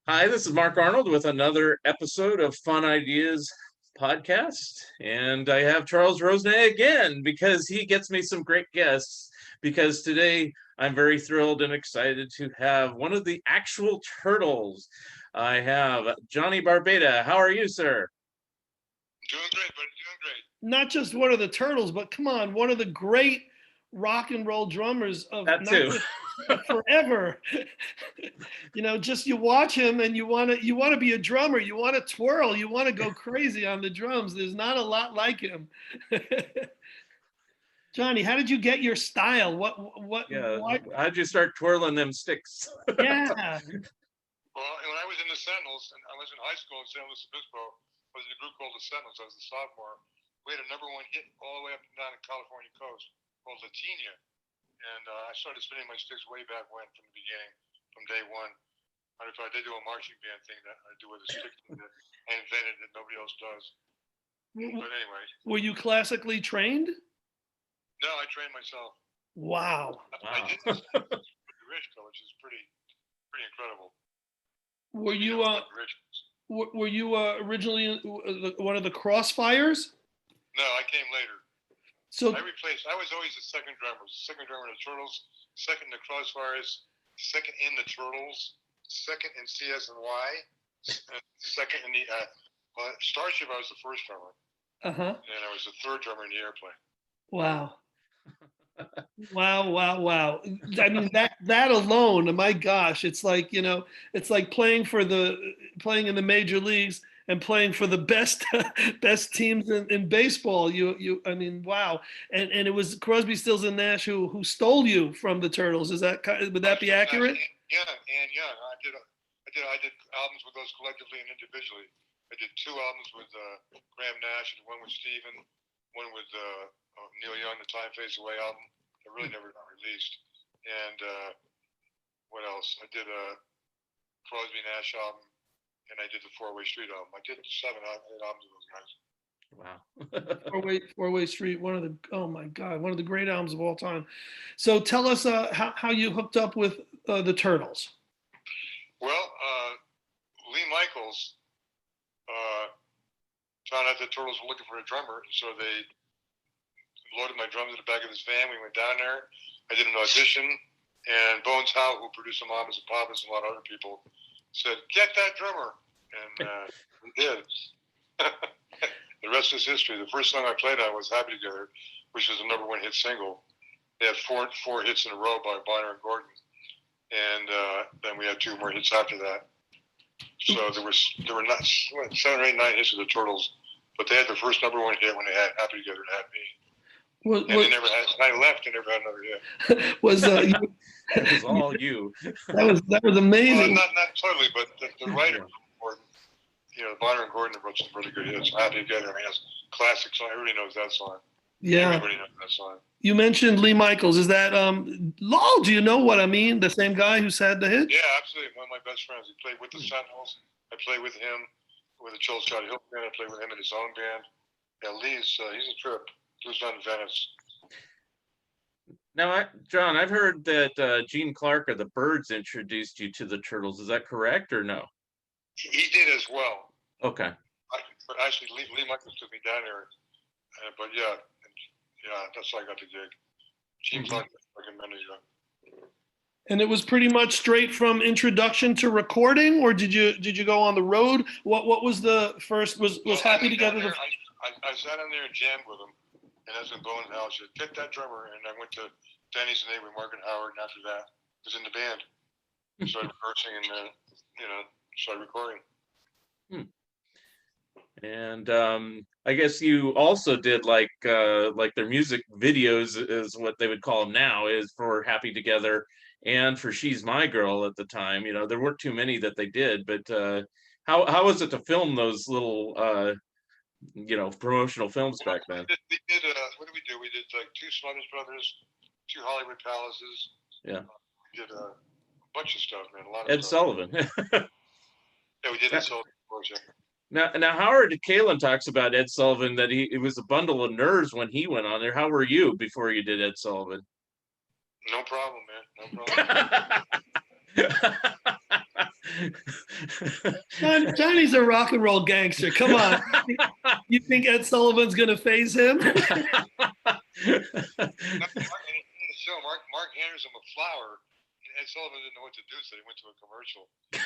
Hi, this is Mark Arnold with another episode of Fun Ideas podcast. And I have Charles Rosenay again because he gets me some great guests. Because today I'm very thrilled and excited to have one of the actual turtles. I have Johnny Barbata. How are you, sir? Doing great, buddy. Doing great. Not just one of the Turtles, but come on, one of the great rock and roll drummers of That not too. just forever. Just you watch him and you want to be a drummer, you want to twirl, you want to go crazy on the drums. There's not a lot like him. Johnny, how did you get your style? Yeah. What? How'd you start twirling them sticks? Yeah. Well, when I was in the Sentinels, and I was in high school in San Luis Obispo, I was in a group called the Sentinels. I was a sophomore. We had a number one hit all the way up and down the California coast called Latinia. And I started spinning my sticks way back when, from the beginning, from day one. Matter of fact, I did do a marching band thing that I do with a stick that I invented that nobody else does. But anyway. Were you classically trained? No, I trained myself. Wow. I did this with the Richco, which is pretty incredible. Were you originally one of the Crossfires? No, I came later. So I was always the second drummer in the Turtles, second in the Crossfires, second in the Turtles, second in CS and Y, and second in the Starship. I was the first drummer, and I was the third drummer in the airplane. Wow. Wow. I mean that alone, my gosh, it's like, it's like playing in the major leagues and playing for the best best teams in baseball. I mean, wow. And it was Crosby, Stills and Nash who stole you from the Turtles. Would that be accurate? Yeah, and Young. I did albums with those collectively and individually. I did two albums with Graham Nash, and one with Steven, one with Neil Young, the Time Fades Away album. That really never got released. And what else? I did a Crosby Nash album, and I did the Four-Way Street album. I did 7 albums of those guys. Wow. Four-Way Street, oh my God, one of the great albums of all time. So tell us how you hooked up with the Turtles. Well, Lee Michaels found out the Turtles were looking for a drummer, so they loaded my drums in the back of his van. We went down there. I did an audition, and Bones Howe, who produced some Mamas and Papas and a lot of other people, said, "Get that drummer," and we did. The rest is history. The first song I played on was "Happy Together," which was a number one hit single. They had four hits in a row by Bonner and Gordon, and then we had 2 more hits after that. So there were not 7 or 8, 9 hits of the Turtles, but they had the first number one hit when they had "Happy Together" and had me. And they never had. I left and never had another hit. It was all you. That was amazing. Well, not totally, but the writer was important. Bonner and Gordon wrote some really good hits. "Happy Together," I mean, it's a classic song. Everybody knows that song. Yeah. Everybody knows that song. You mentioned Lee Michaels. Is that Lol? Do you know what I mean? The same guy who had the hit? Yeah, absolutely. One of my best friends. He played with the Sentinels. I played with him with the Joel Scott Hill band. I played with him in his own band. Yeah, Lee's he's a trip. He was down in Venice. Now, John, I've heard that Gene Clark of the Byrds introduced you to the Turtles. Is that correct or no? He did as well. Okay. But actually, Lee Michaels took me down there. But yeah, that's how I got the gig. Gene Clark recommended you. And it was pretty much straight from introduction to recording, or did you go on the road? What was the first? Was Happy Together? I sat in there and jammed with him, and that's when Bones Howe said, "Get that drummer," and I went to Denny's and ate with Mark and Howard, and after that, I was in the band. Started rehearsing and started recording. And I guess you also did like their music videos is what they would call them now, is for Happy Together and for She's My Girl at the time. There weren't too many that they did, but how was it to film those little promotional films back then? We did what did we do? We did like 2 Smothers Brothers, 2 Hollywood Palaces. Yeah. We did a bunch of stuff, man. A lot of Ed stuff. Sullivan. Yeah, we did Ed Sullivan. Now Howard Kalin talks about Ed Sullivan, that it was a bundle of nerves when he went on there. How were you before you did Ed Sullivan? No problem, man. No problem. Johnny's a rock and roll gangster. Come on. You think Ed Sullivan's going to phase him? In the show, Mark handed him a flower, and Ed Sullivan didn't know what to do, so he went to a commercial. And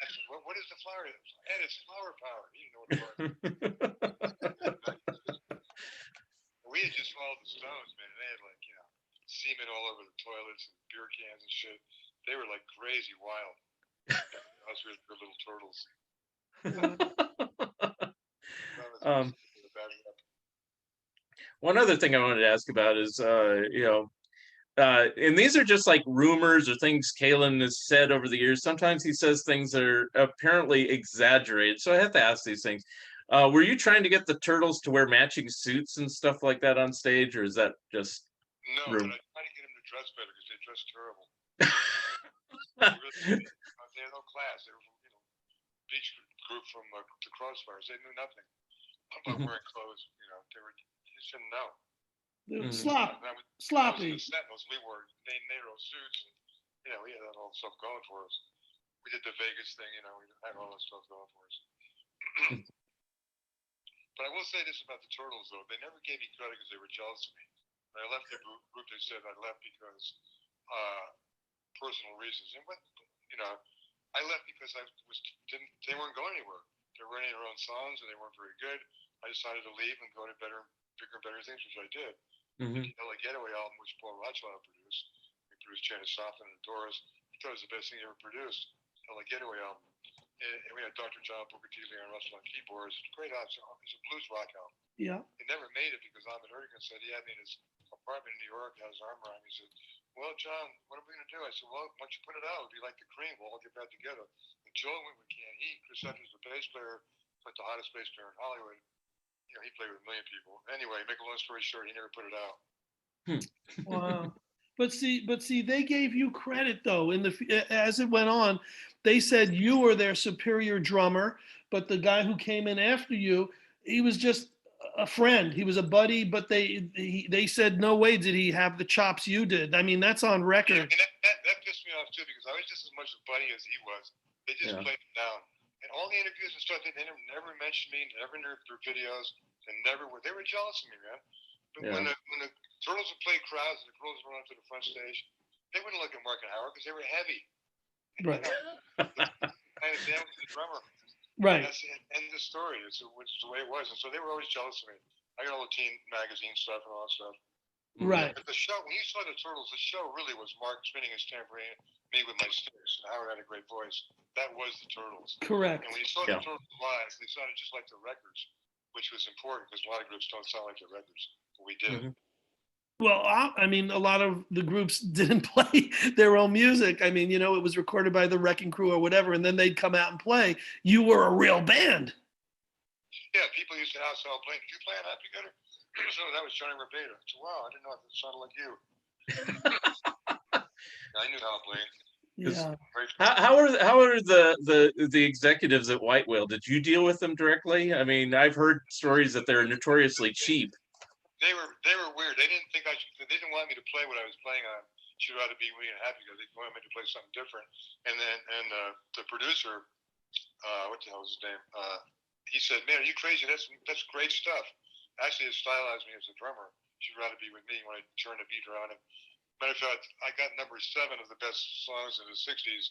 asked him, what is the flower? Ed, it's flower power. He didn't know what it was. We had just followed the Stones, man. They had like, semen all over the toilets and beer cans and shit. They were like crazy wild. Us were the little turtles. One other thing I wanted to ask about is, and these are just like rumors or things Kalen has said over the years. Sometimes he says things that are apparently exaggerated. So I have to ask these things. Were you trying to get the Turtles to wear matching suits and stuff like that on stage, or is that just no? But I tried to get them to dress better because they dress terrible. They had no class. They were from beach group from the Crossfires. They knew nothing about wearing clothes. They shouldn't know. Sloppy. The Sentinels, we wore NATO suits, and we had all that stuff going for us. We did the Vegas thing. We had all that stuff going for us. But I will say this about the Turtles, though. They never gave me credit because they were jealous of me. When I left the group, they said I left because personal reasons. And I left because they weren't going anywhere. They were writing their own songs, and they weren't very good. I decided to leave and go to bigger and better things, which I did. The Getaway Album, which Paul Rothchild produced. He produced Janis Joplin and the Doors. I thought it was the best thing he ever produced. The Getaway Album. And we had Dr. John Barbata and Russell on keyboards. It's a great album. It's a blues rock album. Yeah. He never made it because Ahmet Ertegun said he had me in his apartment in New York, had his arm around me. He said, well, John, what are we going to do? I said, well, why don't you put it out? It'd be like the Cream. We'll all get back together. And Joe went with Can. Chris Evans, the bass player, like the hottest bass player in Hollywood. He played with a million people. Anyway, make a long story short, he never put it out. Wow. But see, they gave you credit though. As it went on, they said you were their superior drummer, but the guy who came in after you, he was just a friend. He was a buddy, but they said no way did he have the chops you did. I mean, that's on record. Yeah, and that pissed me off too because I was just as much a buddy as he was. They just played him down. And all the interviews and stuff, they never mentioned me, never in their videos, and they were jealous of me, man. But when the Turtles would play crowds and the girls would run up to the front stage, they wouldn't look at Mark and Howard because they were heavy. Right. And Dan was the drummer. Right. That's the end of the story. It's the way it was. And so they were always jealous of me. I got all the teen magazine stuff and all that stuff. Right. But the show, when you saw the Turtles, the show really was Mark spinning his tambourine, me with my sticks, and Howard had a great voice. That was the Turtles. Correct. And when you saw the Turtles live, they sounded just like the records, which was important because a lot of groups don't sound like the records. But we did. Well, I mean, a lot of the groups didn't play their own music. I mean, it was recorded by the Wrecking Crew or whatever, and then they'd come out and play. You were a real band. Yeah, people used to ask, Blaine, did you play on that together? So that was Johnny Barbata. I said, wow, I didn't know it sounded like you. I knew Hal Blaine. Yeah. How are the executives at White Whale? Did you deal with them directly? I mean, I've heard stories that they're notoriously cheap. They were weird. They didn't think they didn't want me to play what I was playing on. She'd rather be me and happy because they wanted me to play something different. And then the producer, what the hell is his name? He said, "Man, are you crazy? That's great stuff." Actually, it stylized me as a drummer. She'd rather be with me when I turn the beat around. And matter of fact, I got number 7 of the best songs in the '60s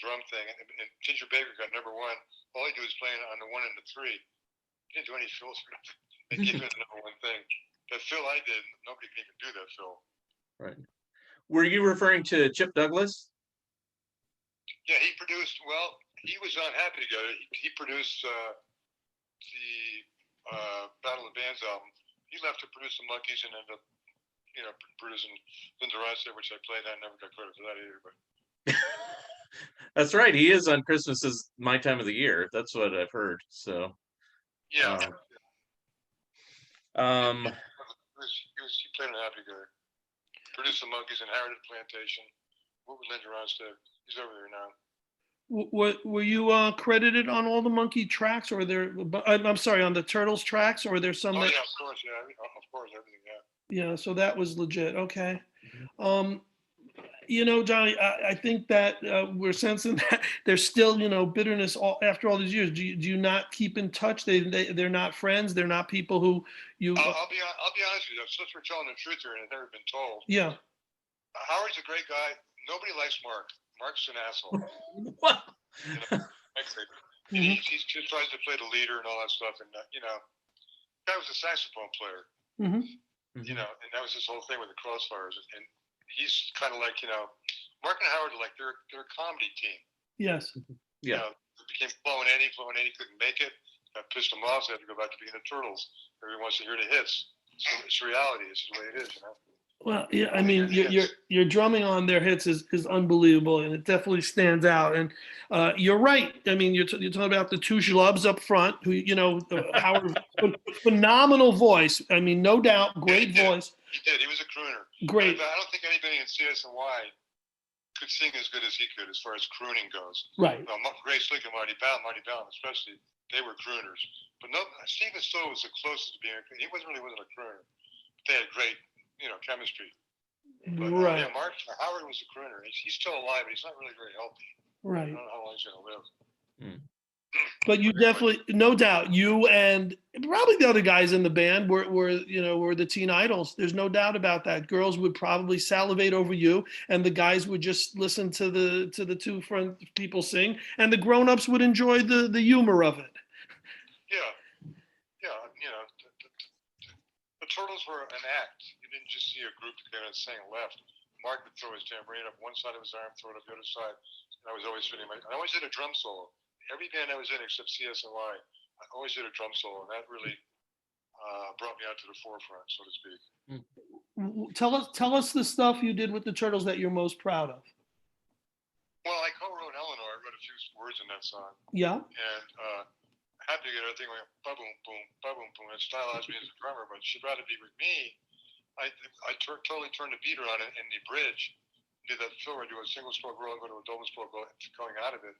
drum thing, and Ginger Baker got number 1. All he do is playing on the 1 and the 3. He didn't do any fills or nothing. They gave me the number 1 thing. That fill I did, nobody can even do that fill. Right. Were you referring to Chip Douglas? Yeah, he produced. Well, he was on Happy Together. He produced the Battle of the Bands album. He left to produce the Monkees and ended up, producing Linda Ronstadt, which I played. I never got credit for that either. But that's right. He is on Christmas's My Time of the Year. That's what I've heard. So yeah. He played on Happy Together. Produced the Monkees, inherited Plantation. Moved with Linda Ronstadt. He's over there now. Were you credited on all the Monkey tracks, or I'm sorry, on the Turtles tracks, or are there some? Oh yeah, of course, yeah, of course, everything, yeah. Yeah, so that was legit. Okay. Johnny, I think that we're sensing that there's still, bitterness after all these years. Do you not keep in touch? They're not friends. They're not people who you. I'll be honest with you. Since we're telling the truth here and it's never been told. Yeah. Howard's a great guy. Nobody likes Mark. Mark's an asshole. What? He just tries to play the leader and all that stuff. And guy was a saxophone player. Mm-hmm. And that was his whole thing with the Crossfires. And he's kind of like, Mark and Howard are like they're a comedy team. Yes. Yeah. It became Flo and Eddie. Flo and Eddie couldn't make it. That pissed them off. So they had to go back to being the Turtles. Everyone wants to hear the hits. So it's reality. This is the way it is. Well, yeah, I mean, your drumming on their hits is unbelievable, and it definitely stands out. And you're right. I mean, you're talking about the two schlubs up front, who Howard, phenomenal voice. I mean, no doubt, great voice. He did. He was a crooner. Great. But I don't think anybody in CSNY could sing as good as he could, as far as crooning goes. Right. Grace Slick and Marty Ballin, especially, they were crooners. But no, Stephen Stowe was the closest to being a crooner. He wasn't a crooner. But they had great, chemistry. But, right. Mark Howard was a crooner. He's still alive, but he's not really very healthy. Right. I don't know how long he's going to live. But you definitely, no doubt, you and probably the other guys in the band were the teen idols. There's no doubt about that. Girls would probably salivate over you, and the guys would just listen to the two front people sing, and the grown-ups would enjoy the humor of it. Yeah. The Turtles were an act. You didn't just see a group together and sing left. Mark would throw his tambourine up one side of his arm, throw it up the other side, and I was always I always did a drum solo. Every band I was in except CSNY, I always did a drum solo, and that really brought me out to the forefront, so to speak. Tell us the stuff you did with the Turtles that you're most proud of. Well, I co-wrote Eleanor. I wrote a few words in that song. Yeah. And I had to get everything going, ba-boom, boom, ba-boom, boom. It stylized me as a drummer, but she'd rather be with me. I totally turned the beat around in the bridge. Did that fill where I do a single stroke roll, go to a double stroke roll, going out of it.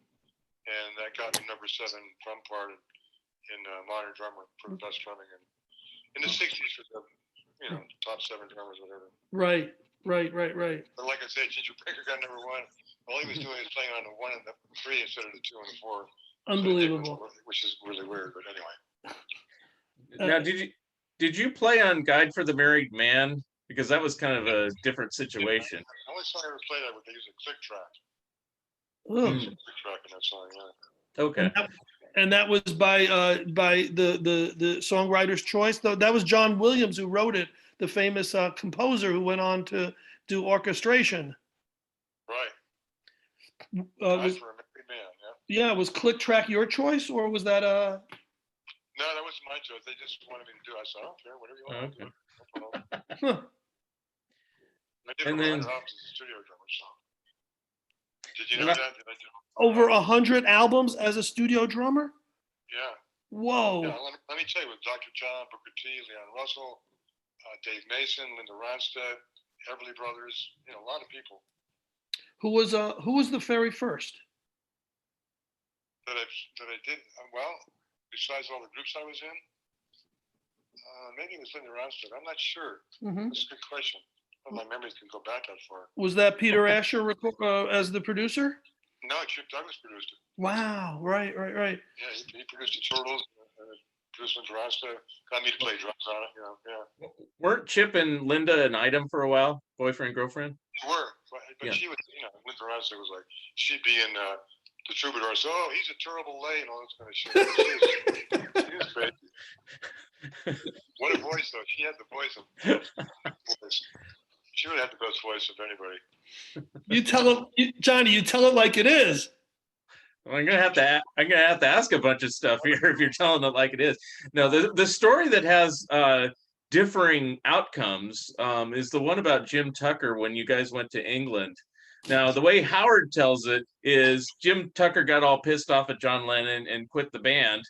And that got me number 7 drum part in Modern Drummer for the best drumming. And in the 60s for the top 7 drummers, whatever. Right. But like I said, Ginger Baker got number 1. All he was doing is playing on the 1 and the 3 instead of the 2 and the 4. Unbelievable. Which is really weird, but anyway. Now, did you play on Guide for the Married Man? Because that was kind of a different situation. The only song I ever played that with, they used a click track. Click track in that song, yeah. Okay. And that was by the songwriter's choice. Though that was John Williams who wrote it, the famous composer who went on to do orchestration. Right. Was, for a married man, yeah. Was click track your choice, or was that No, that wasn't my choice. They just wanted me to do it. I said, I don't care, whatever you want to do. No problem. I did over 100 albums as a studio drummer, so. Did you know that? Did I do over 100 albums as a studio drummer? Yeah. Whoa. Yeah, let me tell you, with Dr. John, Booker T, Leon Russell, Dave Mason, Linda Ronstadt, Everly Brothers, a lot of people. Who was the very first? That I did, well, besides all the groups I was in, maybe it was Linda Ronstadt. I'm not sure. That's a good question. Well, my memories can go back that far. Was that Peter Asher as the producer? No, Chip Douglas produced it. Wow, right. Yeah, he produced the Turtles, produced Linda Ronstadt, got me to play drums on it, yeah. Weren't Chip and Linda an item for a while? Boyfriend, girlfriend? They were, but she was, Linda Ronstadt was like, she'd be in the Troubadour, so, he's a terrible lay and all this kind of shit. She was crazy. What a voice, though. She had the voice. She would have the best voice of anybody. You tell it, Johnny. You tell it like it is. Well, I'm gonna have to ask a bunch of stuff here if you're telling it like it is. No, the story that has differing outcomes is the one about Jim Tucker when you guys went to England. Now, the way Howard tells it is Jim Tucker got all pissed off at John Lennon and quit the band,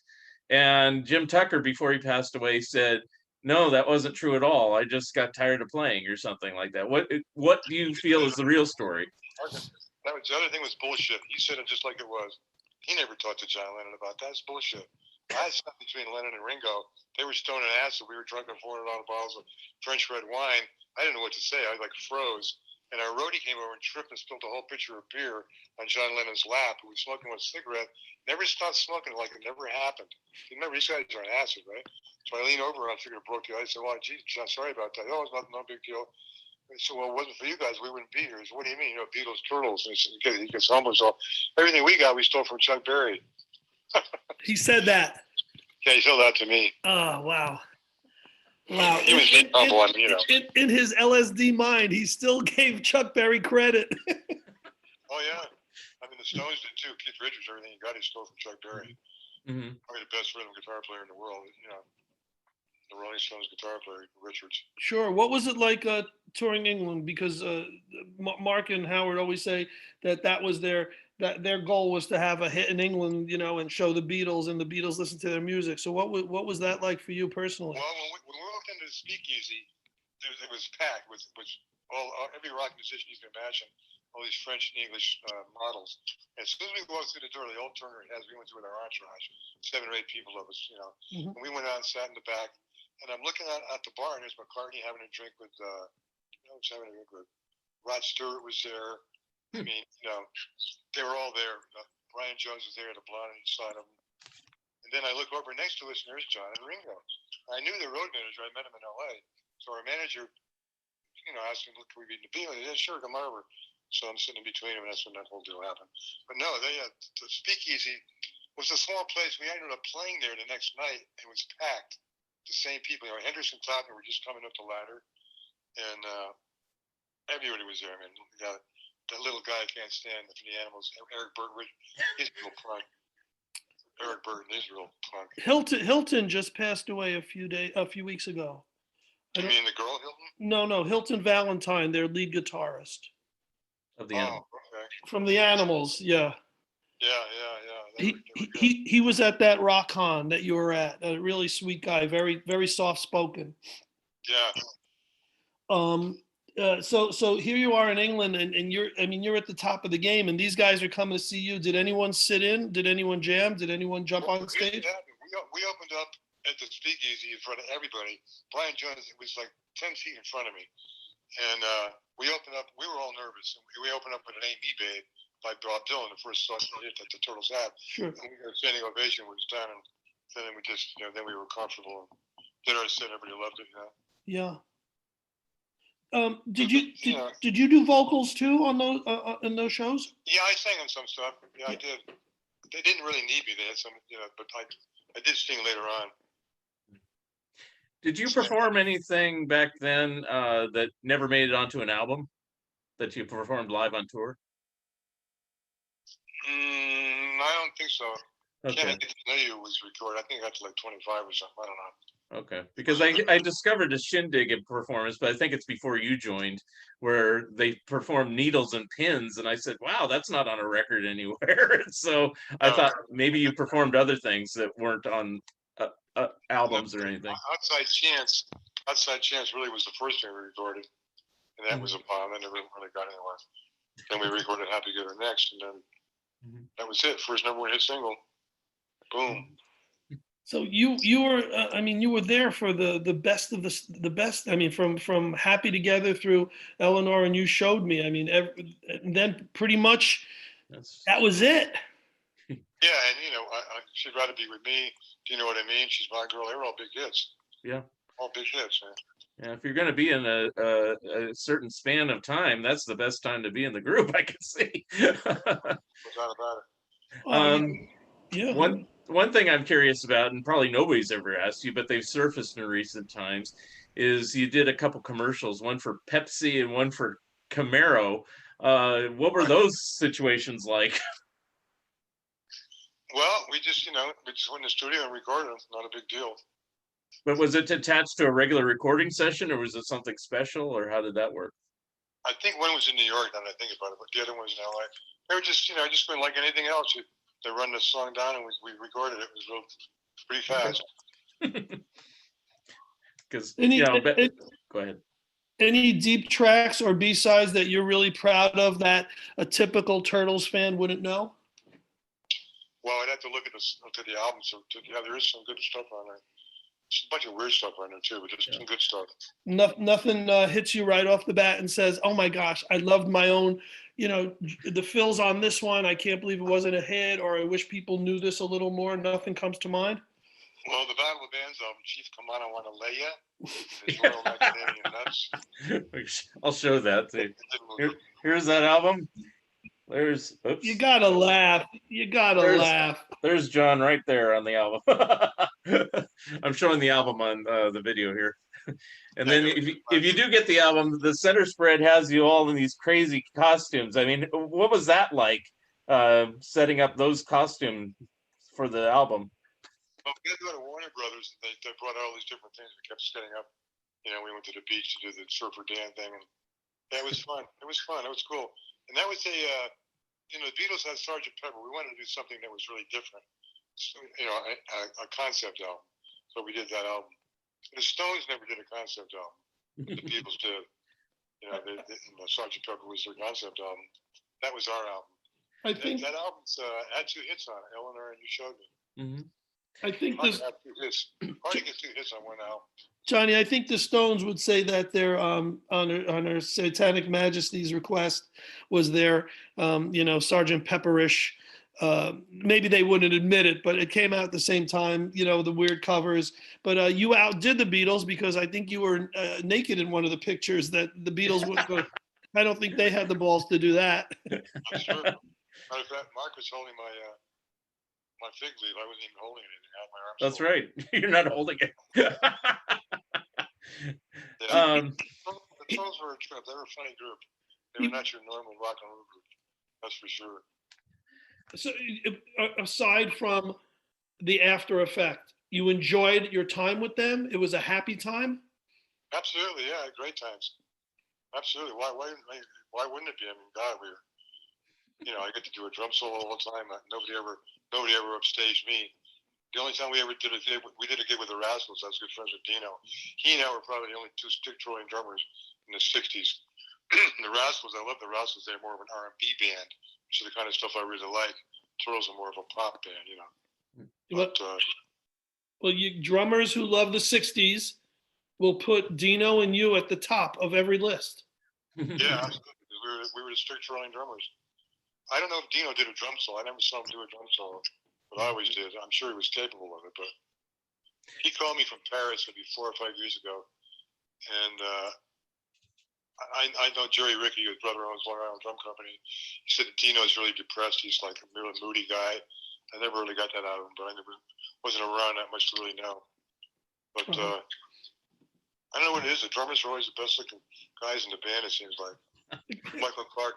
and Jim Tucker, before he passed away, said, "No, that wasn't true at all. I just got tired of playing," or something like that. What do you feel is the real story? That was the other thing was bullshit. He said it just like it was. He never talked to John Lennon about that. It's bullshit. I sat between Lennon and Ringo. They were stoning acid. We were drinking $400 bottles of French red wine. I didn't know what to say. I froze. and our roadie came over and tripped and spilled a whole pitcher of beer on John Lennon's lap, who was smoking one cigarette, never stopped smoking like it never happened. You remember, these guys are on acid, right? So I leaned over and I figured it broke the ice. I said, well, geez, John, sorry about that. Oh, it's nothing, no big deal. I said, well, it wasn't for you guys, we wouldn't be here. He said, what do you mean? You know, Beatles, Turtles. And he gets humble. So everything we got, we stole from Chuck Berry. He said that. Yeah, he told that to me. Oh, wow. Wow. He was humble, I mean, you know. In his LSD mind, he still gave Chuck Berry credit. Oh, yeah. I mean, the Stones did too. Keith Richards, everything he got, he stole from Chuck Berry. Mm-hmm. Probably the best rhythm guitar player in the world, you know. The Rolling Stones guitar player, Richards. Sure. What was it like touring England? Because Mark and Howard always say that was their goal was to have a hit in England, you know, and show the Beatles and the Beatles listen to their music. So what was that like for you personally? Well, when we walked into the Speakeasy, it was packed with every rock musician you can imagine, all these French and English models. And as soon as we walked through the door, the old Turner, as we went through with our entourage, 7 or 8 people of us, you know. Mm-hmm. And we went out and sat in the back. And I'm looking out at the bar, and there's McCartney having a drink with, having a drink with Rod Stewart was there. I mean, you know, they were all there. Brian Jones was there, the blonde on each side of him. And then I look over next to us, and there's John and Ringo. I knew the road manager. I met him in L.A. So our manager, you know, asked him, "Can we be in the Beatles?" He said, "Sure, come over." So I'm sitting in between him, and that's when that whole deal happened. But no, the Speakeasy was a small place. We ended up playing there the next night. It was packed. The same people, you know, Henderson Clapton were just coming up the ladder, and everybody was there. I mean, that little guy I can't stand from the Animals, Eric Burton, he's real punk. Eric Burton is real punk. Hilton just passed away a few weeks ago. You mean the girl Hilton? No, Hilton Valentine, their lead guitarist. Of the Animals. Okay. From the Animals, yeah. Yeah. He was at that rock con that you were at. A really sweet guy, very very soft spoken. Yeah. So here you are in England, and you're at the top of the game, and these guys are coming to see you. Did anyone sit in? Did anyone jam? Did anyone jump on stage? We opened up at the Speakeasy in front of everybody. Brian Jones was like 10 feet in front of me, and we opened up. We were all nervous. We opened up with an "Ain't Me Babe" by Bob Dylan, the first song hit that the Turtles had. Sure. And we got a standing ovation when it was done, and then we just, you know, then we were comfortable and did our set. Everybody loved it, you know. Yeah. Did you do vocals too on those in those shows? Yeah, I sang on some stuff. Yeah, I did. They didn't really need me. They had some, you know, but I did sing later on. Did you perform anything back then that never made it onto an album that you performed live on tour? I don't think so. Okay. Can't Get to Know You was recorded. I think I got to like 25 or something. I don't know. Okay, because I discovered a Shindig performance, but I think it's before you joined, where they performed Needles and Pins, and I said, "Wow, that's not on a record anywhere." So I thought maybe you performed other things that weren't on albums or anything. Outside Chance really was the first thing we recorded, and that was a bomb. That never really got anywhere. Then we recorded Happy Together next, and then that was it. First number 1 hit single. Boom. So you were you were there for the best of the best. I mean, from Happy Together through Eleanor, and You Showed Me. I mean, and then pretty much that was it. Yeah, and you know, She'd Rather Be With Me. Do you know what I mean? She's My Girl. They were all big hits. Yeah. All big hits, man. Yeah, if you're going to be in a certain span of time, that's the best time to be in the group, I can see. Without about it. Yeah. One thing I'm curious about, and probably nobody's ever asked you, but they've surfaced in recent times, is you did a couple commercials, one for Pepsi and one for Camaro. What were those situations like? Well, we just went in the studio and recorded them. Not a big deal. But was it attached to a regular recording session, or was it something special, or how did that work? I think one was in New York, now that I think about it, but the other one was in LA. They were just, just went like anything else. They run the song down and we recorded it. It was pretty fast. Because go ahead. Any deep tracks or B-sides that you're really proud of that a typical Turtles fan wouldn't know? Well, I'd have to look at the album. So yeah, there is some good stuff on there. a bunch of weird stuff on there too, but there's some good stuff. Nothing hits you right off the bat and says, "Oh my gosh, I loved my own." The fills on this one. I can't believe it wasn't a hit, or I wish people knew this a little more. Nothing comes to mind. Well, the Battle of Bands album, Chief, Come On, I Want to Lay Ya. It's Royal Macadamia Nuts. I'll show that. Here's that album. There's, oops. You gotta laugh. You gotta laugh. There's John right there on the album. I'm showing the album on the video here. And then if you do get the album, the center spread has you all in these crazy costumes. I mean, what was that like, setting up those costumes for the album? Well, we had to go to Warner Brothers. They brought out all these different things. We kept setting up. We went to the beach to do the Surfer Dan thing, and it was fun. It was fun. It was cool. And that was the Beatles had Sgt. Pepper. We wanted to do something that was really different. So, a concept album. So we did that album. The Stones never did a concept album. The Beatles did. Sgt. Pepper was their concept album. That was our album. I think that album's had 2 hits on it. Eleanor and You Showed Me. Mm-hmm. I think hard to get 2 hits on one album. Johnny, I think the Stones would say that their on her Satanic Majesty's request was their Sgt. Pepperish. Maybe they wouldn't admit it, but it came out at the same time. The weird covers. But you outdid the Beatles because I think you were naked in one of the pictures that the Beatles would go. I don't think they had the balls to do that. I'm sure. Matter of fact, Mark was holding my fig leaf. I wasn't even holding anything. I had my arms. That's right. You're not holding it. The Stones were a trip. They were a funny group. They were not your normal rock and roll group. That's for sure. So, aside from the after effect, you enjoyed your time with them? It was a happy time? Absolutely, yeah, great times. Absolutely. Why wouldn't it be? I mean, God, I get to do a drum solo all the time. Nobody ever upstaged me. The only time we ever did a gig with the Rascals. I was good friends with Dino. He and I were probably the only 2 stick-trolling drummers in the '60s. The Rascals, I love the Rascals. They're more of an R&B band, which is the kind of stuff I really like. Turtles are more of a pop band, But, well, you drummers who love the '60s will put Dino and you at the top of every list. Yeah, absolutely. We were the stick-trolling drummers. I don't know if Dino did a drum solo. I never saw him do a drum solo, but I always did. I'm sure he was capable of it. But he called me from Paris maybe 4 or 5 years ago, and I know Jerry Rickey, his brother owns Long Island Drum Company. He said that Dino's really depressed. He's like a really moody guy. I never really got that out of him, but I never wasn't around that much to really know. But I don't know what it is. The drummers are always the best looking guys in the band. It seems like Michael Clark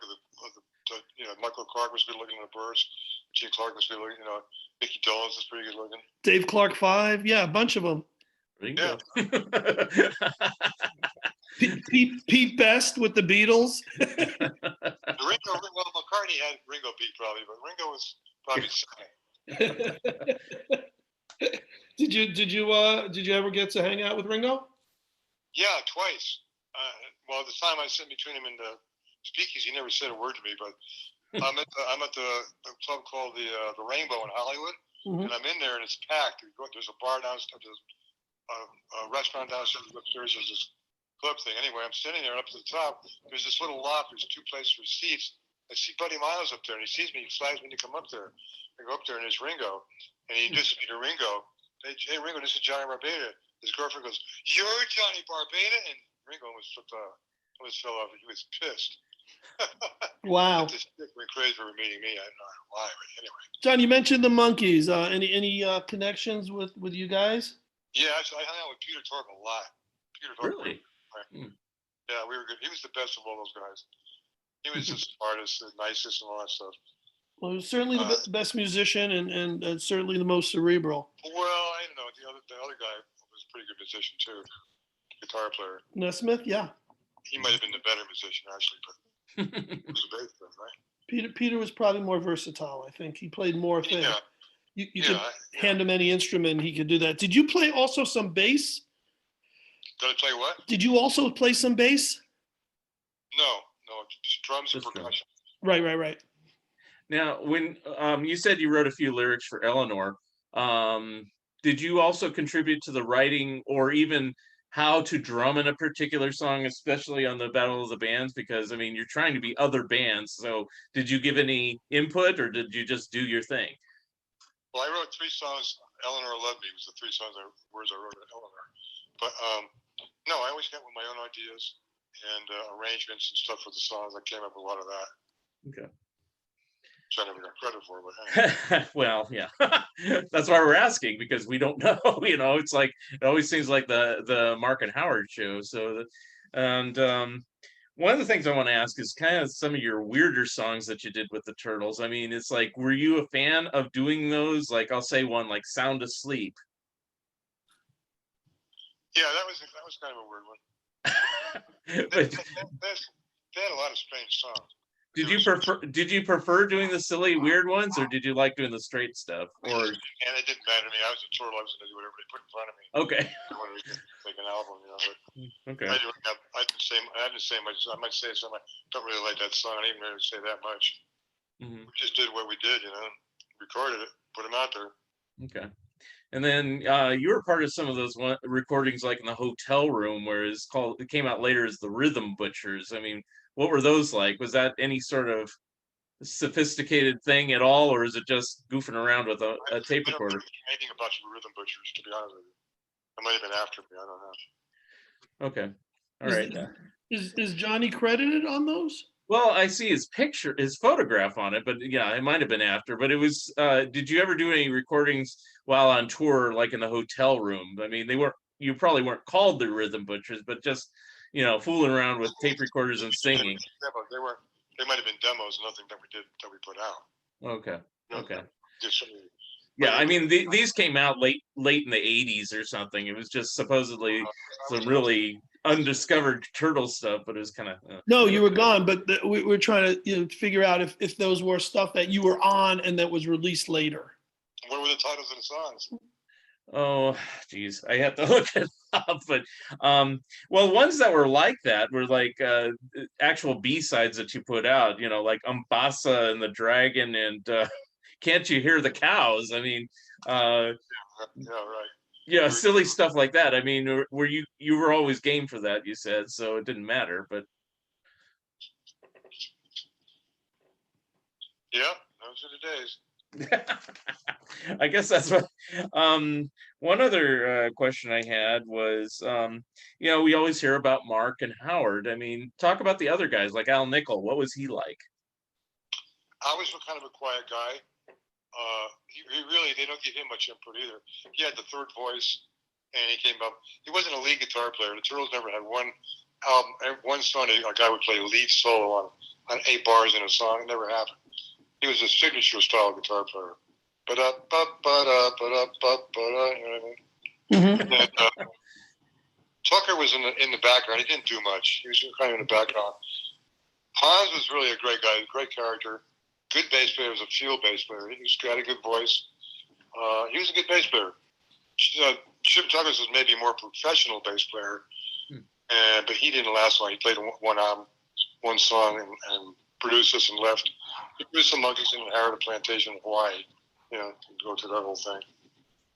Michael Clark was good looking in the Birds. Gene Clark was good looking. Mickey Dolenz is pretty good looking. Dave Clark 5, yeah, a bunch of them. Ringo. Yeah. Pete Best with the Beatles. Ringo, well, McCartney had Ringo beat probably, but Ringo was probably second. Did you ever get to hang out with Ringo? Yeah, twice. Well, the time I sat between him and the speakeasy, he never said a word to me. But I'm at the club called the Rainbow in Hollywood, and I'm in there and it's packed. There's a bar downstairs, there's a restaurant downstairs, upstairs. There's this club thing. Anyway, I'm sitting there up to the top. There's this little loft. There's 2 places for seats. I see Buddy Miles up there, and he sees me. He flags me to come up there. I go up there, and there's Ringo, and he introduces me to Ringo. Hey, Ringo, this is Johnny Barbata. His girlfriend goes, "You're Johnny Barbata?" And Ringo almost fell off. He was pissed. Wow. This chick went crazy for meeting me. I don't know why, but anyway. John, you mentioned the Monkees. Any connections with you guys? Yeah, actually, I hung out with Peter Tork a lot. Peter Tork. Really? Yeah, we were good. He was the best of all those guys. He was just the smartest, the nicest, and all that stuff. Well, he was certainly the best musician and certainly the most cerebral. Well, I don't know. The other guy was a pretty good musician too. Guitar player. Nesmith, yeah. He might have been the better musician actually, but he was a bass player, right? Peter was probably more versatile. I think he played more things. Yeah. You could hand him any instrument, he could do that. Did you play also some bass? Did I play what? Did you also play some bass? No, just drums and percussion. Right. Now, when you said you wrote a few lyrics for Eleanor, did you also contribute to the writing or even how to drum in a particular song, especially on the Battle of the Bands? Because I mean, you're trying to be other bands. So did you give any input or did you just do your thing? Well, I wrote 3 songs. Eleanor Loved Me was the 3 words I wrote with Eleanor. But no, I always got with my own ideas and arrangements and stuff for the songs. I came up with a lot of that. Okay. Which I never got credit for, but hey. Well, yeah, that's why we're asking, because we don't know. It's like it always seems like the Mark and Howard show. So, and one of the things I want to ask is kind of some of your weirder songs that you did with the Turtles. I mean, it's like, were you a fan of doing those? Like, I'll say one like "Sound Asleep." Yeah, that was kind of a weird one. But they had a lot of strange songs. did you prefer doing the silly weird ones, or did you like doing the straight stuff? Or and it didn't matter to me. I was a turtle. I was going to do whatever they put in front of me. Okay. I wanted to make an album, But Okay. I didn't say much. I might say something. I don't really like that song. I didn't really say that much. Mm-hmm. We just did what we did, recorded it, put them out there. Okay. And then you were part of some of those recordings, like in the hotel room, where it came out later as the Rhythm Butchers. I mean, what were those like? Was that any sort of sophisticated thing at all, or is it just goofing around with a tape recorder? I don't know anything about the Rhythm Butchers, to be honest with you. It might have been after me. I don't know. Okay. All right. Is Johnny credited on those? Well, I see his photograph on it, but yeah, it might have been after. But it was. Did you ever do any recordings while on tour, like in the hotel room? I mean, you probably weren't called the Rhythm Butchers, but just fooling around with tape recorders and singing. They might have been demos, nothing that we put out. Okay. Okay. Just Yeah, I mean, these came out late in the 80s or something. It was just supposedly some really undiscovered Turtle stuff, but it was kind of no, you were gone. But we're trying to figure out if those were stuff that you were on and that was released later. What were the titles of the songs? Oh, geez, I have to look it up. But well, ones that were like that were like actual B-sides that you put out. Like Umbasa and the Dragon and Can't You Hear the Cows? I mean, yeah, right. Yeah, silly stuff like that. I mean, were you were always game for that, you said, so it didn't matter, but yeah, those are the days. I guess that's what one other question I had was we always hear about Mark and Howard. I mean, talk about the other guys like Al Nickel. What was he like? I was kind of a quiet guy. They don't give him much input either. He had the third voice, and he came up. He wasn't a lead guitar player. The Turtles never had one album, one song a guy would play lead solo on 8 bars in a song. It never happened. He was a signature style guitar player. You know what I mean? Mm-hmm. And, Tucker was in the background. He didn't do much. He was kind of in the background. Hans was really a great guy, great character. Good bass player. He was a field bass player. He had a good voice. He was a good bass player. Chip Douglas was maybe a more professional bass player, but he didn't last long. He played one album, one song, and produced us and left. He produced some monkeys in Harrod Plantation in Hawaii. Go through that whole thing.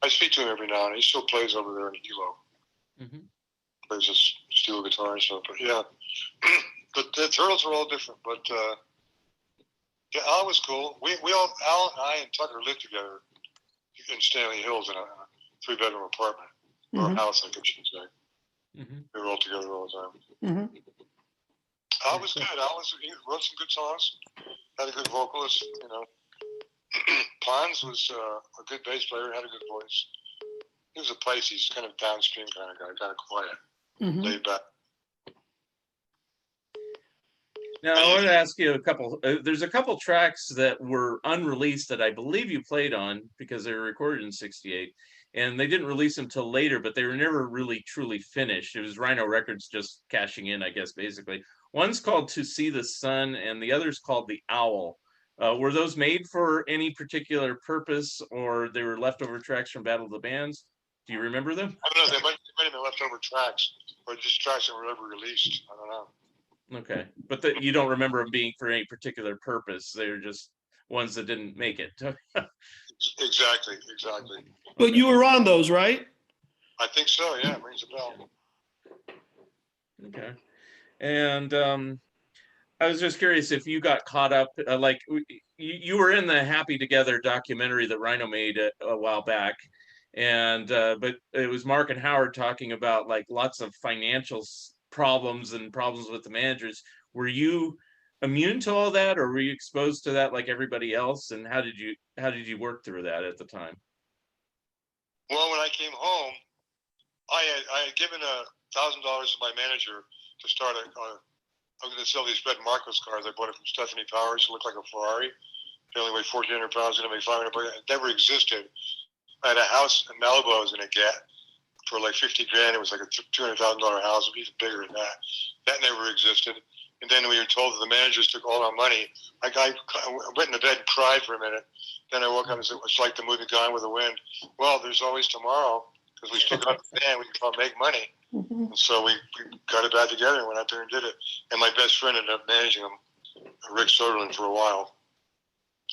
I speak to him every now and then. He still plays over there in Hilo. Mm-hmm. Plays his steel guitar and stuff. But yeah, but the Turtles are all different. But yeah, Al was cool. Al and I and Tucker lived together in Stanley Hills in a 3-bedroom apartment, or house, I guess you should say. Mm-hmm. We were all together all the time. Mm-hmm. Al was good. He wrote some good songs. Had a good vocalist. Pons was a good bass player. Had a good voice. He was a Pisces, kind of downstream kind of guy, kind of quiet, laid back. Now, I want to ask you a couple. There's a couple tracks that were unreleased that I believe you played on because they were recorded in '68, and they didn't release them till later, but they were never really truly finished. It was Rhino Records just cashing in, I guess, basically. One's called To See the Sun, and the other's called The Owl. Were those made for any particular purpose, or they were leftover tracks from Battle of the Bands? Do you remember them? I don't know. They might have been leftover tracks, or just tracks that were never released. I don't know. Okay, but you don't remember them being for any particular purpose. They're just ones that didn't make it. Exactly. But you were on those, right? I think so. Yeah, it rings a bell. Okay. And I was just curious if you got caught up, like you were in the Happy Together documentary that Rhino made a while back, and but it was Mark and Howard talking about like lots of financial problems and problems with the managers. Were you immune to all that, or were you exposed to that like everybody else? And how did you work through that at the time? Well, when I came home, I had given $1,000 to my manager to start I was going to sell these red Marcos cars. I bought it from Stephanie Powers. It looked like a Ferrari. They only weighed 1,400 pounds. Going to make 500 bucks. It never existed. I had a house in Malibu I was going to get for like 50 grand. It was like a $200,000 house. It was even bigger than that. That never existed. And then we were told that the managers took all our money. I went into bed and cried for a minute. Then I woke up and said, it's like the movie Gone with the Wind. Well, there's always tomorrow because we still got the band. We can probably make money. And so we got it back together and went out there and did it. And my best friend ended up managing them, Rick Soderlund, for a while.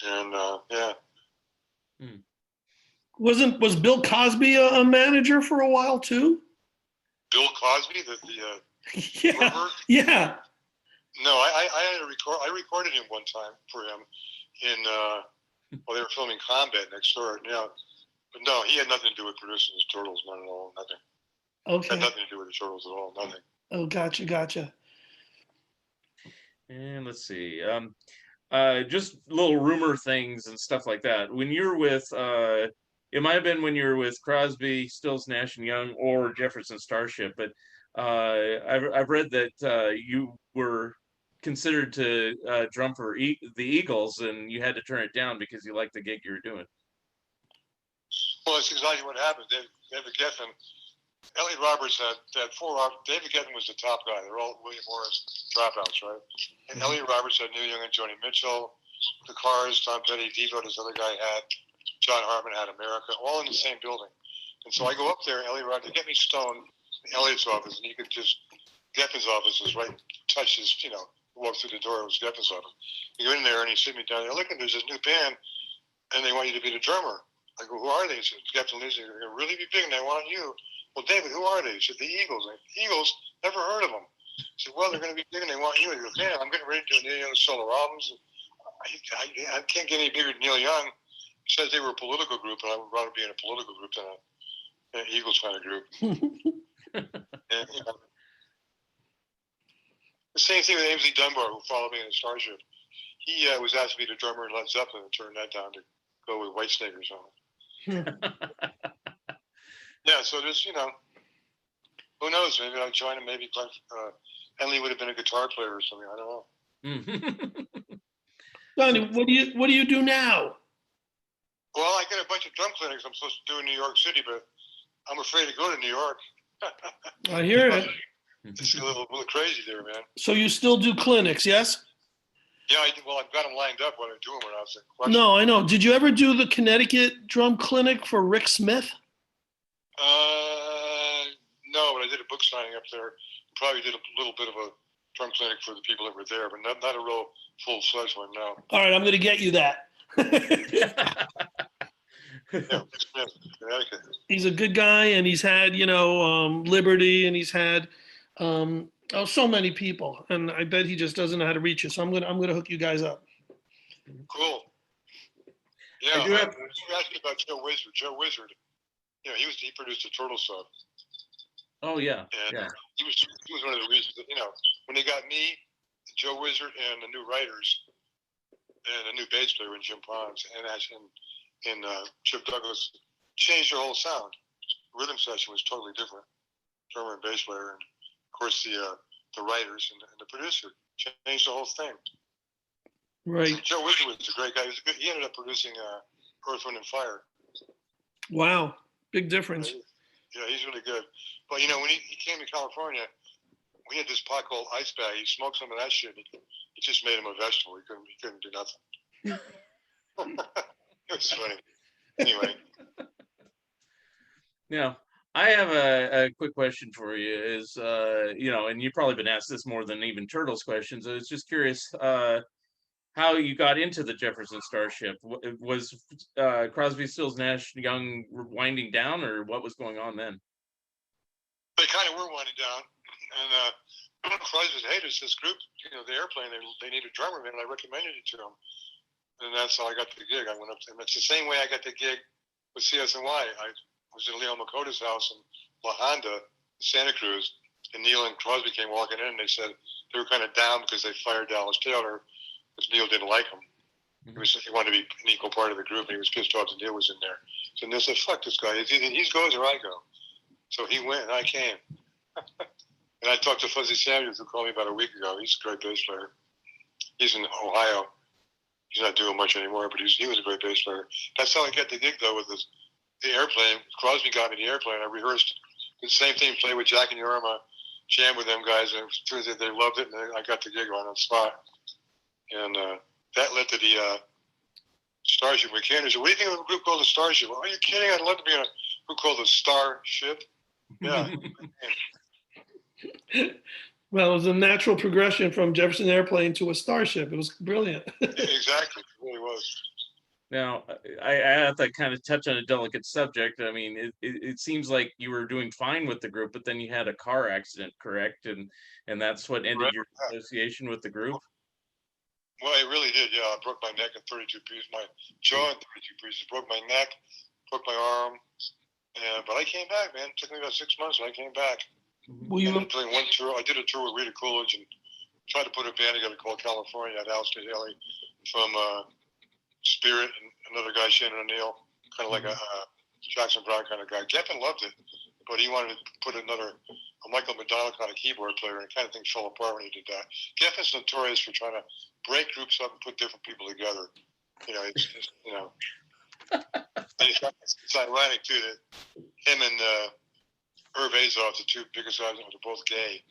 And yeah. Was Bill Cosby a manager for a while too? Bill Cosby, Yeah, River? yeah. No, I recorded him one time for him in while they were filming Combat next door. Yeah, but no, he had nothing to do with producing the Turtles, not at all, nothing. Okay. Had nothing to do with the Turtles at all, nothing. Oh, gotcha. And let's see, just little rumor things and stuff like that. When you're with, it might have been when you were with Crosby, Stills, Nash and Young, or Jefferson Starship, but I've read that you were considered to drum for the Eagles, and you had to turn it down because you liked the gig you were doing. Well, that's exactly what happened. David Geffen, Elliot Roberts had four. David Geffen was the top guy. They're all William Morris dropouts, right? And Elliot Roberts had Neil Young and Joni Mitchell, the Cars, Tom Petty, Devo, this other guy had, John Hartman had America, all in the same building. And so I go up there, Elliot Roberts, to get me stoned in Elliot's office, and you could just, Geffen's office was right, touch his, walk through the door, it was Geffen's office. You go in there and he sit me down there, look, there's this new band, and they want you to be the drummer. I go, who are they? He said, Geffen Lee's, they're going to really be big, and they want you. Well, David, who are they? He said, the Eagles. Eagles? Never heard of them. He said, well, they're going to be big, and they want you. He goes, man, I'm getting ready to do Neil Young solo albums. I can't get any bigger than Neil Young. He says they were a political group, and I would rather be in a political group than an Eagles kind of group. And, the same thing with Ainsley Dunbar, who followed me in the Starship. He was asked to be the drummer in Led Zeppelin and turned that down to go with Whitesnake or something. Yeah, so there's, who knows? Maybe I'd join him. Maybe Henley would have been a guitar player or something. I don't know. Johnny, what do you do now? Well, I get a bunch of drum clinics I'm supposed to do in New York City, but I'm afraid to go to New York. I hear it. It's a little crazy there, man. So you still do clinics, yes? Yeah, I've got them lined up. What I'm doing when I was in question. No, I know. Did you ever do the Connecticut drum clinic for Rick Smith? No, but I did a book signing up there. Probably did a little bit of a drum clinic for the people that were there, but not a real full-fledged one, no. All right, I'm going to get you that. Yeah, Connecticut. He's a good guy, and he's had, Liberty, and he's had so many people, and I bet he just doesn't know how to reach you. So I'm gonna hook you guys up. Cool. Yeah, you asked me about Joe Wizard. Joe Wizard, he produced the Turtle stuff. Oh yeah, and yeah. He was one of the reasons that when they got me, Joe Wizard, and the new writers, and a new bass player in Jim Pons, and Chip Douglas changed their whole sound. The rhythm section was totally different. Drummer and bass player, and of course the writers and the producer changed the whole thing. Right. So Joe Wizard was a great guy. He ended up producing Earth, Wind, and Fire. Wow, big difference. Yeah, he's really good. But when he came to California, we had this pot called Ice Bag. He smoked some of that shit. It just made him a vegetable. He couldn't do nothing. It was funny. Anyway. Now, I have a quick question for you. Is and you've probably been asked this more than even Turtles questions. I was just curious. how you got into the Jefferson Starship. Was Crosby, Stills, Nash, Young winding down, or what was going on then? They kind of were winding down, and Crosby said, "Hey, there's this group, the Airplane. They need a drummer, man. And I recommended it to them, and that's how I got the gig. I went up to him. It's the same way I got the gig with CSNY. I was in Leo Makota's house in La Honda, Santa Cruz, and Neil and Crosby came walking in, and they said they were kind of down because they fired Dallas Taylor, because Neil didn't like him. He wanted to be an equal part of the group, and he was pissed off that Neil was in there. So Neil said, "Fuck this guy. It's either he goes or I go." So he went, and I came. And I talked to Fuzzy Samuels, who called me about a week ago. He's a great bass player. He's in Ohio. He's not doing much anymore, but he was a great bass player. That's how I got the gig, though, with the Airplane. Crosby got me the Airplane. I rehearsed the same thing, played with Jack and Yorma, jammed with them guys, and they loved it, and I got the gig on the spot. And that led to the Starship. We came and said, "What do you think of a group called the Starship?" "Well, are you kidding? I'd love to be in a group called the Starship." Yeah. Well, it was a natural progression from Jefferson Airplane to a Starship. It was brilliant. Exactly. It really was. Now, I have to kind of touch on a delicate subject. I mean, it seems like you were doing fine with the group, but then you had a car accident, correct? And that's what ended your association with the group? Well, it really did, yeah. I broke my neck in 32 pieces, my jaw in 32 pieces, broke my neck, broke my arm. But I came back, man. It took me about 6 months, and I came back. Were you doing one tour? I did a tour with Rita Coolidge and tried to put a band together called California. I had Alistair Haley from Spirit and another guy, Shannon O'Neill, kind of like a Jackson Brown kind of guy. Geffen loved it, but he wanted to put a Michael McDonald kind of keyboard player, and kind of things fell apart when he did that. Geffen's notorious for trying to break groups up and put different people together. It's just, it's ironic too that him and Irv Azoff, the two biggest guys, are both gay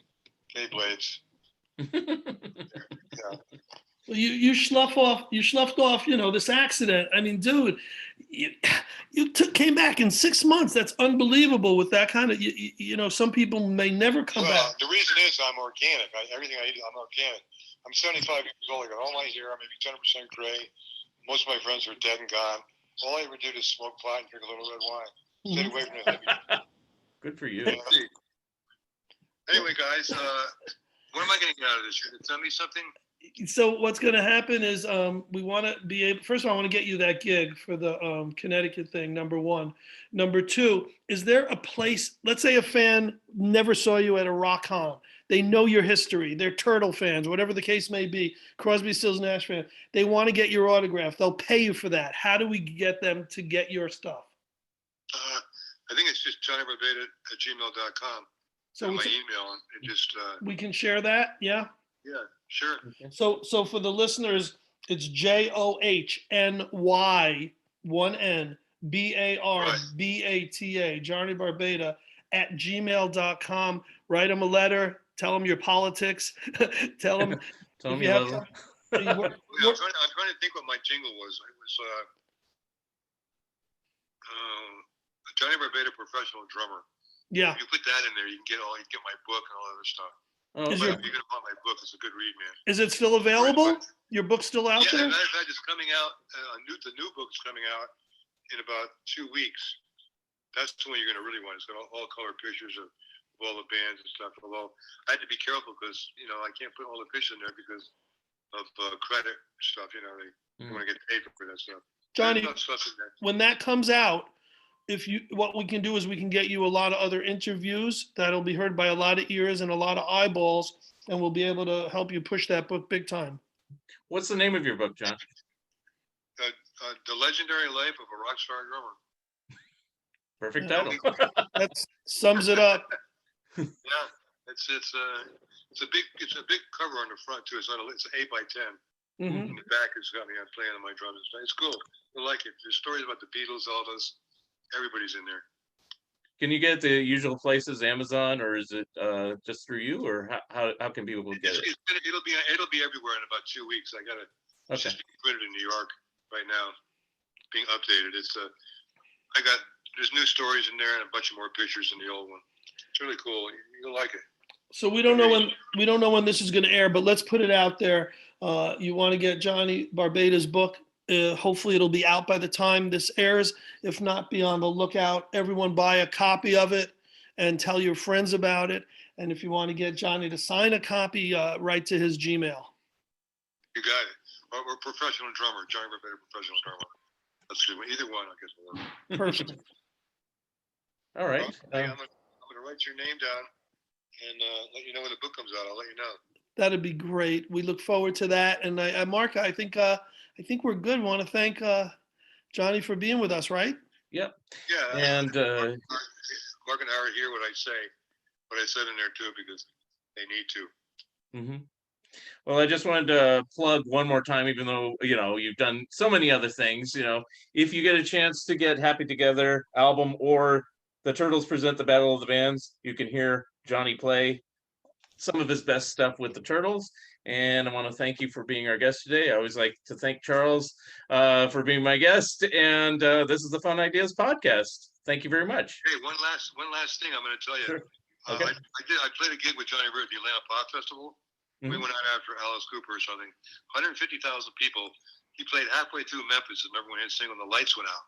blades. Yeah. Well, you sloughed off, this accident. I mean, dude, you came back in 6 months. That's unbelievable. With that kind of, some people may never come back. The reason is I'm organic. Everything I eat, I'm organic. I'm 75 years old. I got all my hair. I'm maybe 10% gray. Most of my friends are dead and gone. All I ever did is smoke pot and drink a little red wine. Stay away from the heavy. Good for you. Anyway, guys, what am I going to get out of this? You're going to tell me something? So what's going to happen is we want to be able. First of all, I want to get you that gig for the Connecticut thing. Number one. Number two, is there a place? Let's say a fan never saw you at a rock con. They know your history. They're Turtle fans, whatever the case may be. Crosby, Stills, Nash fan. They want to get your autograph. They'll pay you for that. How do we get them to get your stuff? I think it's just johnnybarbata@gmail.com. So my email, and just we can share that. Yeah. Yeah, sure. So for the listeners, it's JOHNY BARBATA, Johnny Barbata @gmail.com. Write them a letter. Tell them your politics. Tell them. Tell them you love them. I'm trying to think what my jingle was. It was Johnny Barbata, professional drummer. Yeah. If you put that in there, you can get my book and all that other stuff. Oh, If you're gonna buy my book, it's a good read, man. Is it still available? Your book's still out there? Yeah, as a matter of fact, it's coming out. The new book's coming out in about 2 weeks. That's the one you're gonna really want. It's got all color pictures of all the bands and stuff. Although I had to be careful because I can't put all the pictures in there because of credit stuff. They want to get paid for that stuff. Johnny, when that comes out, what we can do is we can get you a lot of other interviews that'll be heard by a lot of ears and a lot of eyeballs, and we'll be able to help you push that book big time. What's the name of your book, John? The Legendary Life of a Rock Star Drummer. Perfect title. That sums it up. Yeah, it's a big cover on the front too. It's an 8x10. Mm-hmm. In the back, it's got me playing on my drums. It's cool. I like it. There's stories about the Beatles, Elvis. Everybody's in there. Can you get it the usual places, Amazon, or is it just through you, or how can people get it? It'll be everywhere in about 2 weeks. It's just being printed in New York right now, being updated. There's new stories in there and a bunch of more pictures than the old one. It's really cool. You'll like it. So we don't know when this is going to air, but let's put it out there. You want to get Johnny Barbata's book. Hopefully it'll be out by the time this airs. If not, be on the lookout. Everyone buy a copy of it and tell your friends about it. And if you want to get Johnny to sign a copy, write to his Gmail. You got it. We're professional drummer. Johnny Barbata, professional drummer. That's good. Either one, I guess, will work. Perfect. All right. Hey, I'm gonna write your name down and let you know when the book comes out. I'll let you know. That'd be great. We look forward to that. And Mark, I think we're good. Want to thank Johnny for being with us, right? Yep. Yeah. And Mark and Howard hear what I say, what I said in there too, because they need to. Mm-hmm. Well, I just wanted to plug one more time, even though, you've done so many other things, if you get a chance to get Happy Together album or the Turtles Present the Battle of the Bands, you can hear Johnny play some of his best stuff with the Turtles. And I want to thank you for being our guest today. I always like to thank Charles for being my guest. And this is the Fun Ideas Podcast. Thank you very much. Hey, one last thing I'm going to tell you. Sure. Okay. I played a gig with Johnny Root at the Atlanta Pop Festival. We went out after Alice Cooper or something. 150,000 people. He played halfway through Memphis, and everyone had singing. The lights went out,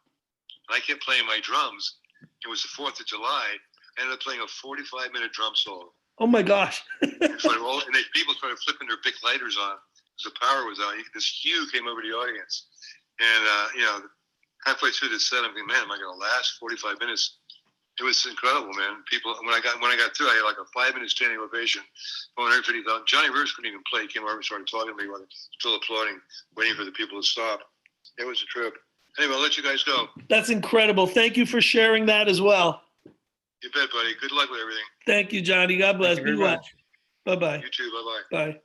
and I kept playing my drums. It was the 4th of July. I ended up playing a 45-minute drum solo. Oh my gosh! And people started flipping their big lighters on because the power was out. This hue came over the audience, and halfway through the set, I'm thinking, man, am I going to last 45 minutes? It was incredible, man. People, when I got through, I had like a 5-minute standing ovation. 150,000. Johnny Rivers couldn't even play. He came over and started talking to me while still applauding, waiting for the people to stop. It was a trip. Anyway, I'll let you guys go. That's incredible. Thank you for sharing that as well. You bet, buddy. Good luck with everything. Thank you, Johnny. God bless. Thank you Be very well. much. Bye-bye. You too. Bye-bye. Bye.